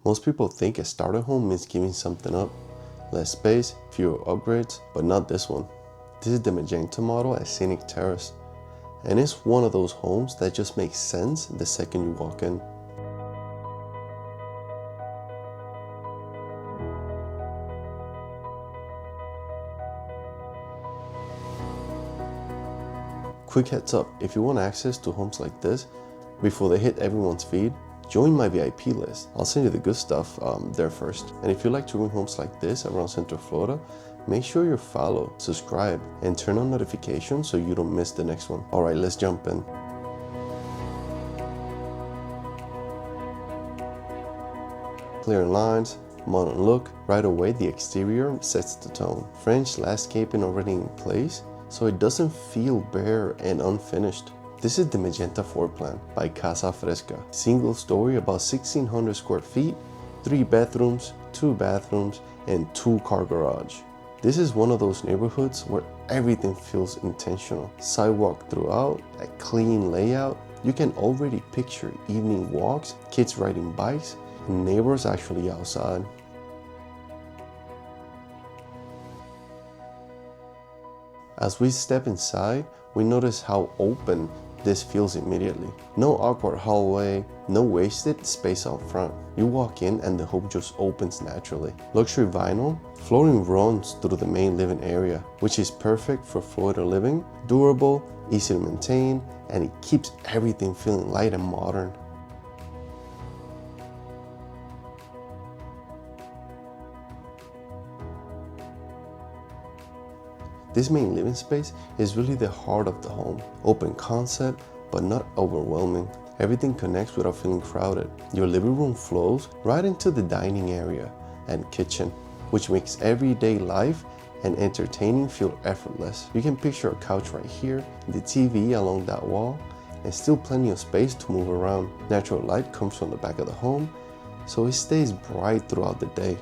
Most people think a starter home means giving something up. Less space, fewer upgrades, but not this one. This is the Magenta model at Scenic Terrace. And it's one of those homes that just makes sense the second you walk in. Quick heads up, if you want access to homes like this before they hit everyone's feed, join my VIP list. I'll send you the good stuff there first. And if you like touring homes like this around Central Florida, make sure you follow, subscribe, and turn on notifications so you don't miss the next one. All right, let's jump in. Clear lines, modern look. Right away, the exterior sets the tone. French landscaping already in place, so it doesn't feel bare and unfinished. This is the Magenta Floorplan by Casa Fresca. Single story, about 1,600 square feet, 3 bedrooms, 2 bathrooms, and 2-car garage. This is one of those neighborhoods where everything feels intentional. Sidewalk throughout, a clean layout. You can already picture evening walks, kids riding bikes, and neighbors actually outside. As we step inside, we notice how open this feels immediately. No awkward hallway, no wasted space out front. You walk in and the home just opens naturally. Luxury vinyl, flooring runs through the main living area, which is perfect for Florida living, durable, easy to maintain, and it keeps everything feeling light and modern. This main living space is really the heart of the home. Open concept, but not overwhelming. Everything connects without feeling crowded. Your living room flows right into the dining area and kitchen, which makes everyday life and entertaining feel effortless. You can picture a couch right here, the TV along that wall, and still plenty of space to move around. Natural light comes from the back of the home, so it stays bright throughout the day.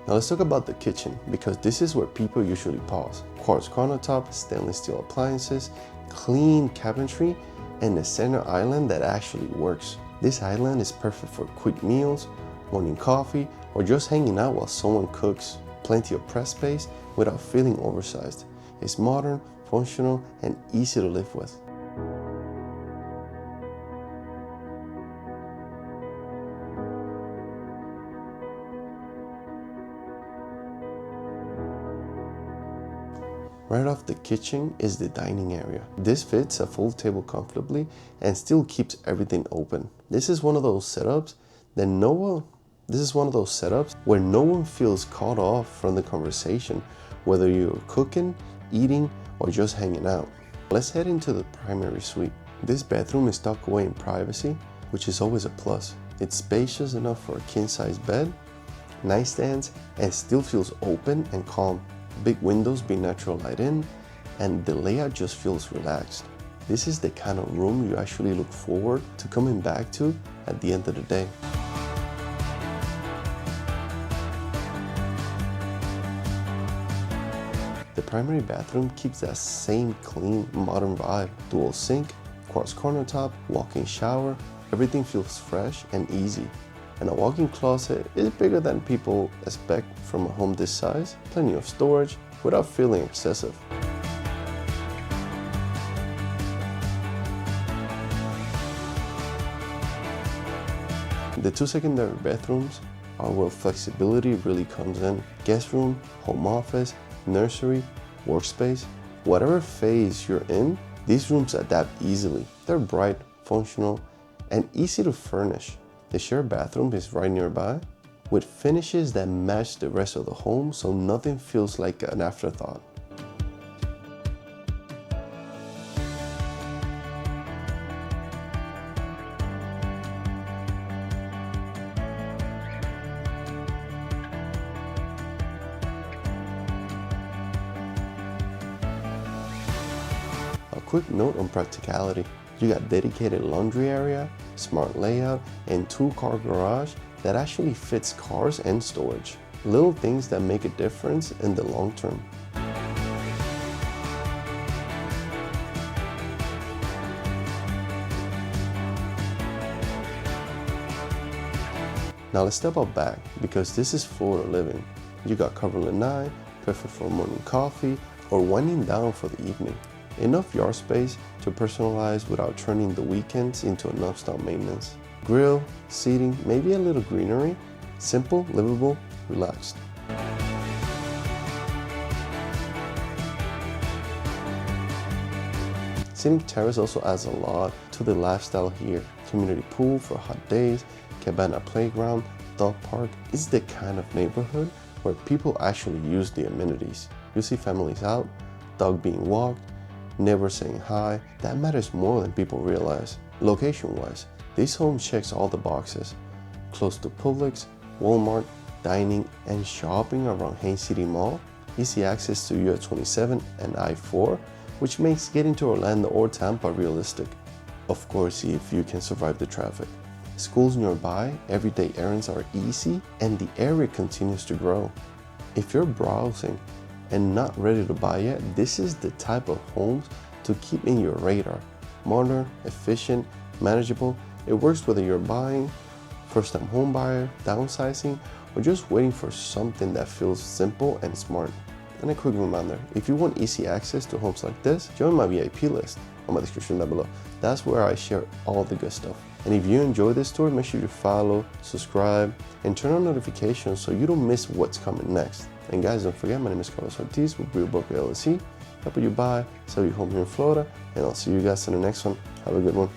Now let's talk about the kitchen, because this is where people usually pause. Quartz countertops, stainless steel appliances, clean cabinetry, and a center island that actually works. This island is perfect for quick meals, morning coffee, or just hanging out while someone cooks. Plenty of press space without feeling oversized. It's modern, functional, and easy to live with. Right off the kitchen is the dining area. This fits a full table comfortably and still keeps everything open. This is one of those setups where no one feels cut off from the conversation, whether you're cooking, eating, or just hanging out. Let's head into the primary suite. This bedroom is tucked away in privacy, which is always a plus. It's spacious enough for a king-size bed, nightstands, and still feels open and calm. Big windows bring natural light in, and the layout just feels relaxed. This is the kind of room you actually look forward to coming back to at the end of the day. The primary bathroom keeps that same clean, modern vibe. Dual sink, quartz countertop, walk-in shower, everything feels fresh and easy. And a walk-in closet is bigger than people expect from a home this size. Plenty of storage without feeling excessive. The 2 secondary bedrooms are where flexibility really comes in. Guest room, home office, nursery, workspace, whatever phase you're in, these rooms adapt easily. They're bright, functional, and easy to furnish. The shared bathroom is right nearby, with finishes that match the rest of the home, so nothing feels like an afterthought. A quick note on practicality. You got dedicated laundry area, smart layout, and 2-car garage that actually fits cars and storage. Little things that make a difference in the long term. Now let's step out back because this is Florida living. You got covered lanai, perfect for morning coffee or winding down for the evening. Enough yard space to personalize without turning the weekends into a non-stop maintenance. Grill, seating, maybe a little greenery. Simple, livable, relaxed. Scenic Terrace also adds a lot to the lifestyle here. Community pool for hot days, Cabana playground, dog park. It's the kind of neighborhood where people actually use the amenities. You see families out, dog being walked, neighbors saying hi. That matters more than people realize. Location-wise, this home checks all the boxes. Close to Publix, Walmart, dining, and shopping around Haines City Mall. Easy access to US 27 and I-4, which makes getting to Orlando or Tampa realistic. Of course, if you can survive the traffic. Schools nearby, everyday errands are easy, and the area continues to grow. If you're browsing and not ready to buy yet, this is the type of homes to keep in your radar. Modern, efficient, manageable. It works whether you're buying, first-time home buyer, downsizing, or just waiting for something that feels simple and smart. And a quick reminder, if you want easy access to homes like this, join my VIP list on my description down below. That's where I share all the good stuff. And if you enjoy this tour, make sure you follow, subscribe, and turn on notifications so you don't miss what's coming next. And guys, don't forget, my name is Carlos Ortiz with Real Broker LLC, helping you buy, sell your home here in Florida, and I'll see you guys in the next one. Have a good one.